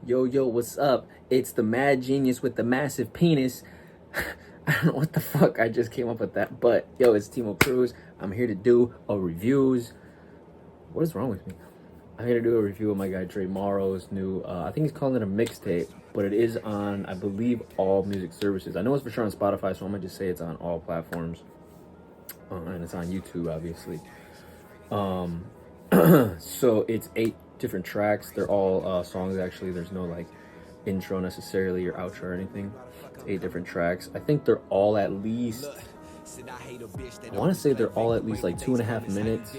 Yo, what's up? It's the mad genius with the massive penis. I don't know what the fuck I just came up with that, but yo, it's Timo Cruz. I'm here to do a reviews. What is wrong with me? I'm here to do a review of my guy Marro's new, I think he's calling it a mixtape, but it is on, I believe, all music services. I know it's for sure on Spotify, so I'm gonna just say it's on all platforms. And it's on YouTube, obviously. So it's 8 different tracks. They're all songs, actually. There's no like intro necessarily or outro or anything. It's 8 different tracks. I think they're all at least, I want to say they're all at least like 2.5 minutes,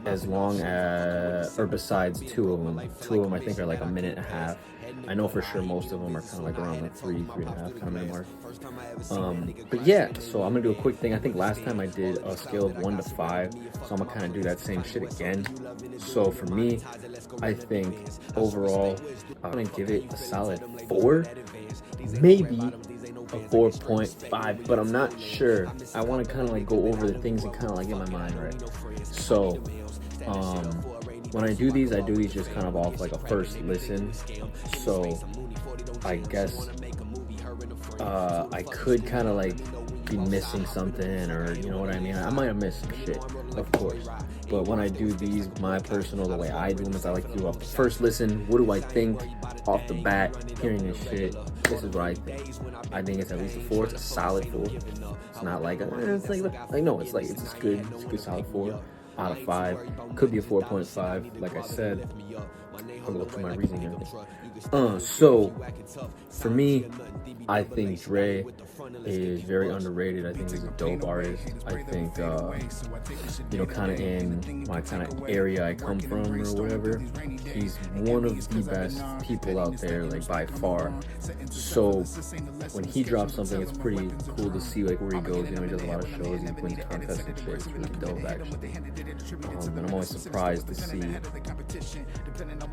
as long as, or besides 2 of them. 2 of them I think are like a minute and a half. I know for sure most of them are kind of like around like 3.5 kind of minute mark. But yeah, so I'm gonna do a quick thing. I think last time I did a scale of 1 to 5, so I'm gonna kind of do that same shit again. So for me, I think overall I'm gonna give it a solid 4, maybe a 4.5, but I'm not sure. I want to kind of like go over the things and kind of like get my mind right. So when I do these just kind of off like a first listen. So I guess I could kind of like be missing something, or you know what I mean. I might have missed some shit, of course. But when I do these, my personal, the way I do them is I like to do a first listen. What do I think off the bat? Hearing this shit, this is what I think. I think it's at least a 4. It's a solid 4. It's not like it's like no, it's like it's just good. It's a good solid 4 out of 5. Could be a 4.5, like I said. I'll go through my reasoning here. So for me, I think Dre is very underrated. I think he's a dope artist. I think you know, kind of in my kind of area I come from or whatever, he's one of the best people out there, like by far. So when he drops something, it's pretty cool to see like where he goes. You know, he does a lot of shows, he wins contests and shit. It's really dope, actually. And I'm always surprised to see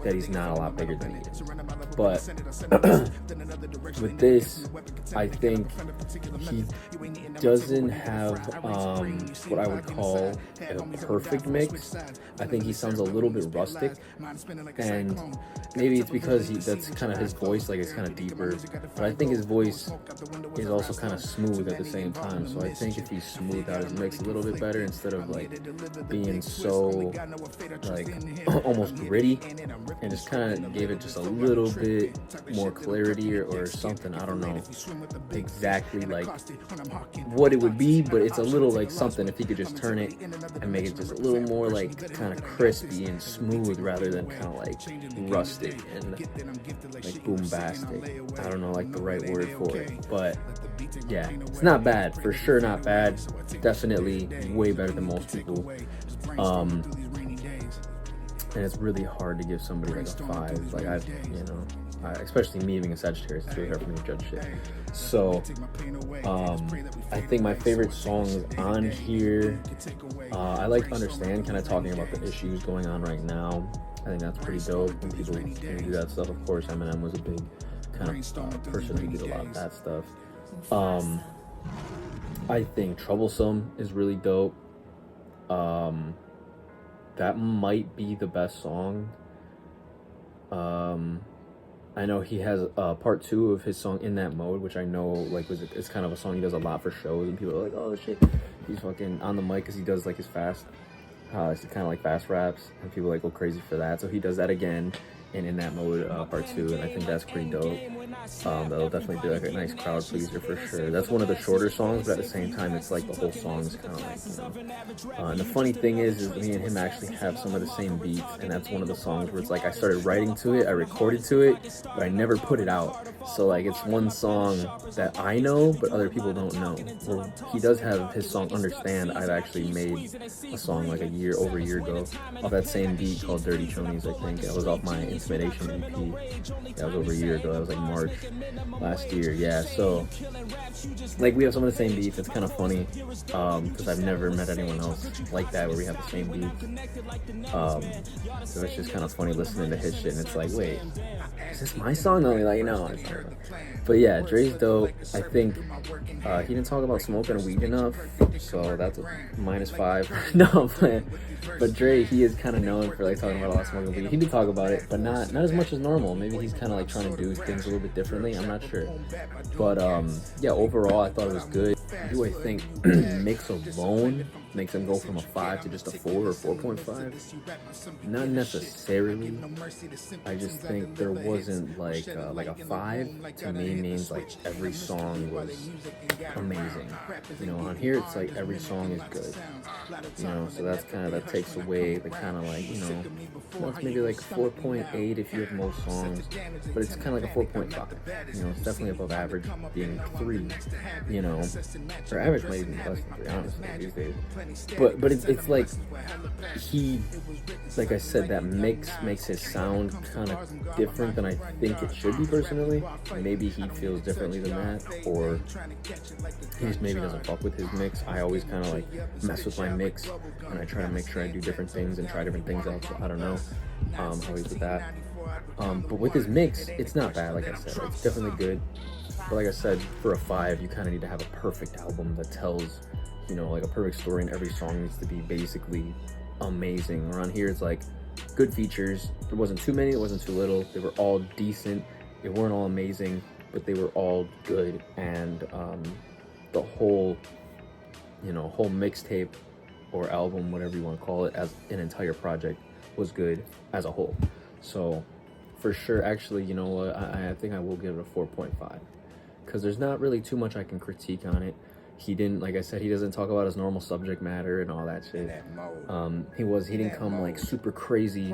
that he's not a lot bigger than he is. But with this, I think he doesn't have what I would call a perfect mix. I think he sounds a little bit rustic, and maybe it's because that's kind of his voice, like it's kind of deeper, but I think his voice is also kind of smooth at the same time. So I think if he smoothed out his mix a little bit better, instead of like being so like almost gritty, and just kind of gave it just a little bit more clarity or something. I don't know exactly like what it would be, but it's a little like something if he could just turn it and make it just a little more like kind of crispy and smooth rather than kind of like rustic and like bombastic. I don't know like the right word for it, but yeah, it's not bad, for sure not bad. Definitely way better than most people. And it's really hard to give somebody like a 5. Like especially me being a Sagittarius, it's really hard for me to judge shit. So I think my favorite songs on here, I like Understand, kind of talking about the issues going on right now. I think that's pretty dope when people do that stuff. Of course, Eminem was a big kind of person who did a lot of that stuff. I think Troublesome is really dope. That might be the best song. I know he has part 2 of his song In That Mode, which I know like it's kind of a song he does a lot for shows, and people are like, oh shit, he's fucking on the mic because he does like his fast, it's kind of like fast raps, and people like go crazy for that. So he does that again in That Mode part 2, and I think that's pretty dope. That'll definitely be like a nice crowd pleaser for sure. That's one of the shorter songs, but at the same time it's like the whole song is kind of like, you know. And the funny thing is me and him actually have some of the same beats, and that's one of the songs where it's like I started writing to it, I recorded to it, but I never put it out. So like it's one song that I know but other people don't know. Well, he does have his song Understand. I've actually made a song like over a year ago off that same beat called Dirty Chonies, I think. It was off my Intimidation EP. That was over a year ago. That was like March last year. Yeah, so like we have some of the same beats. It's kind of funny because I've never met anyone else like that where we have the same beats. So it's just kind of funny listening to his shit, and it's like, wait, is this my song? No, like, no. But yeah, Dre's dope. I think he didn't talk about smoking weed enough, so that's a -5. No, I'm playing. But Dre, he is kind of known for like talking about a lot of smoking weed. He did talk about it, but not as much as normal. Maybe he's kind of like trying to do things a little bit differently. I'm not sure, but yeah, overall I thought it was good. Do I think mix alone makes him go from a 5 to just a 4 or 4.5? Not necessarily. I just think there wasn't like a 5 to me means like every song was amazing. You know, on here it's like every song is good. You know, so that's kind of, that takes away the kind of like, you know, it's maybe like 4.8 if you have most songs, but it's kind of like a 4.5. You know, it's definitely above average, being 3. You know, or average might even be less than 3, honestly, these days. But it's like he, like I said, that mix makes his sound kind of different than I think it should be personally. Maybe he feels differently than that, or he just maybe doesn't fuck with his mix. I always kind of like mess with my mix, and I try to make sure I do different things and try different things out. So I don't know how he's with that. But with his mix, it's not bad. Like I said, it's definitely good. But like I said, for a 5, you kind of need to have a perfect album that tells, you know, like a perfect story, and every song needs to be basically amazing. Around here, it's like good features. There wasn't too many, it wasn't too little. They were all decent. They weren't all amazing, but they were all good. And the whole, you know, whole mixtape or album, whatever you want to call it, as an entire project was good as a whole. So for sure, actually, you know what, I think I will give it a 4.5, because there's not really too much I can critique on it. He didn't, like I said, he doesn't talk about his normal subject matter and all that shit. He didn't come like super crazy,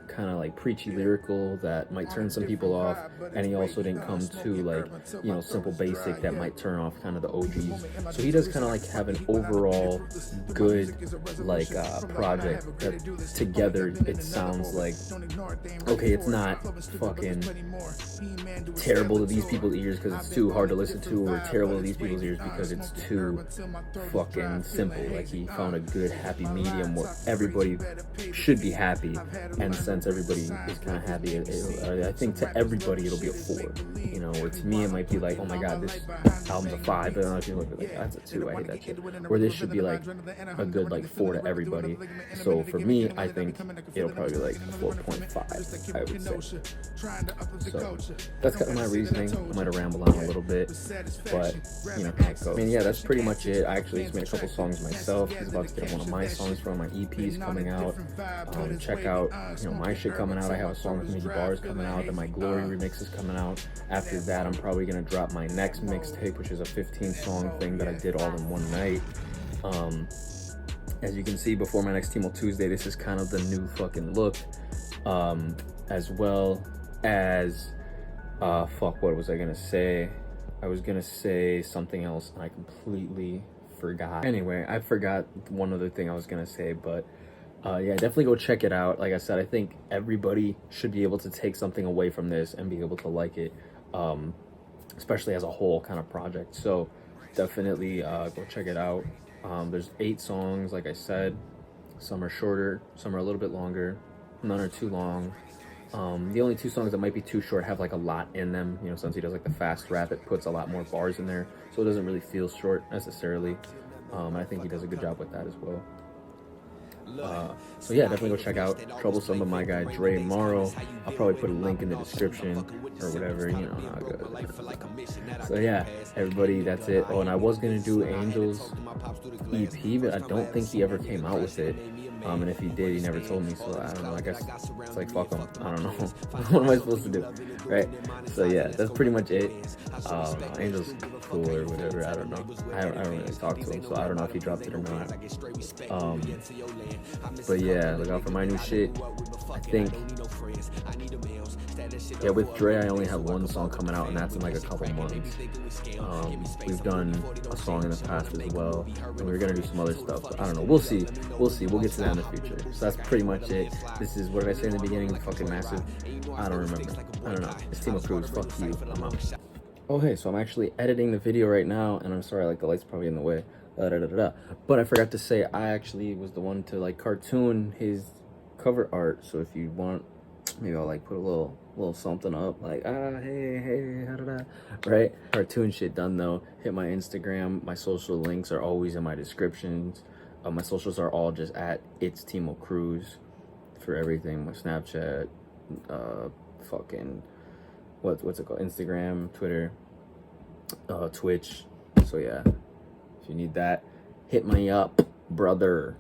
kind of like preachy lyrical that might turn some people off, and he also didn't come too like, you know, simple basic that might turn off kind of the OGs. So he does kind of like have an overall good like project that together it sounds like, okay, it's not fucking terrible to these people's ears because it's too hard to listen to, or terrible to these people's ears because it's too fucking simple. Like he found a good happy medium where everybody should be happy, and since everybody is kind of happy, I think to everybody it'll be a 4. You know, or to me it might be like, oh my god, this album's a 5, but other people would be like, that's a 2, I hate that shit. Where this should be like a good like 4 to everybody. So for me, I think it'll probably be like a 4.5, I would say. So that's kind of my reasoning. I might have rambled on a little bit, but you know how it goes. I mean, yeah, that's pretty much it. I actually just made a couple songs myself. He's about to get one of my songs from my EP's coming out. Check out, you know, my shit coming out. I have a song with Mickey Bars coming out. Then my Glory remix is coming out. After that, I'm probably gonna drop my next mixtape, which is a 15-song thing that I did all in one night. As you can see, before my next Timo Tuesday, this is kind of the new fucking look. As well as fuck, what was I gonna say? I was gonna say something else and I completely forgot. Anyway, I forgot one other thing I was gonna say, but yeah, definitely go check it out. Like I said, I think everybody should be able to take something away from this and be able to like it, especially as a whole kind of project. So definitely go check it out. There's 8 songs, like I said. Some are shorter, some are a little bit longer, none are too long. The only 2 songs that might be too short have like a lot in them, you know, since he does like the fast rap, it puts a lot more bars in there, so it doesn't really feel short necessarily. I think he does a good job with that as well. So yeah, definitely go check out Troublesome by my guy Dre Marro. I'll probably put a link in the description or whatever, you know how it goes. So yeah, everybody, that's it. Oh, and I was gonna do Angel's EP, but I don't think he ever came out with it. And if he did, he never told me, so I don't know. I guess it's like, fuck him. I don't know. What am I supposed to do, right? So yeah, that's pretty much it. Angel's cool or whatever, I don't know. I don't really talk to him, so I don't know if he dropped it or not. But yeah, look out for my new shit. I think, yeah, with Dre, I only have one song coming out, and that's in like a couple months. We've done a song in the past as well, and we're gonna do some other stuff. But I don't know. We'll see. We'll get to that in the future. So that's pretty much it. This is, what did I say in the beginning? Fucking massive. I don't remember. I don't know. It's Timo Cruz. Fuck you. I'm out. Oh hey, so I'm actually editing the video right now, and I'm sorry, like the light's probably in the way. But I forgot to say, I actually was the one to like cartoon his cover art. So if you want, maybe I'll like put a little something up, like hey, right? Cartoon shit done though. Hit my Instagram. My social links are always in my descriptions. My socials are all just at It's Timo Cruz for everything. My Snapchat, fucking what's it called? Instagram, Twitter, Twitch. So yeah, if you need that, hit me up, brother.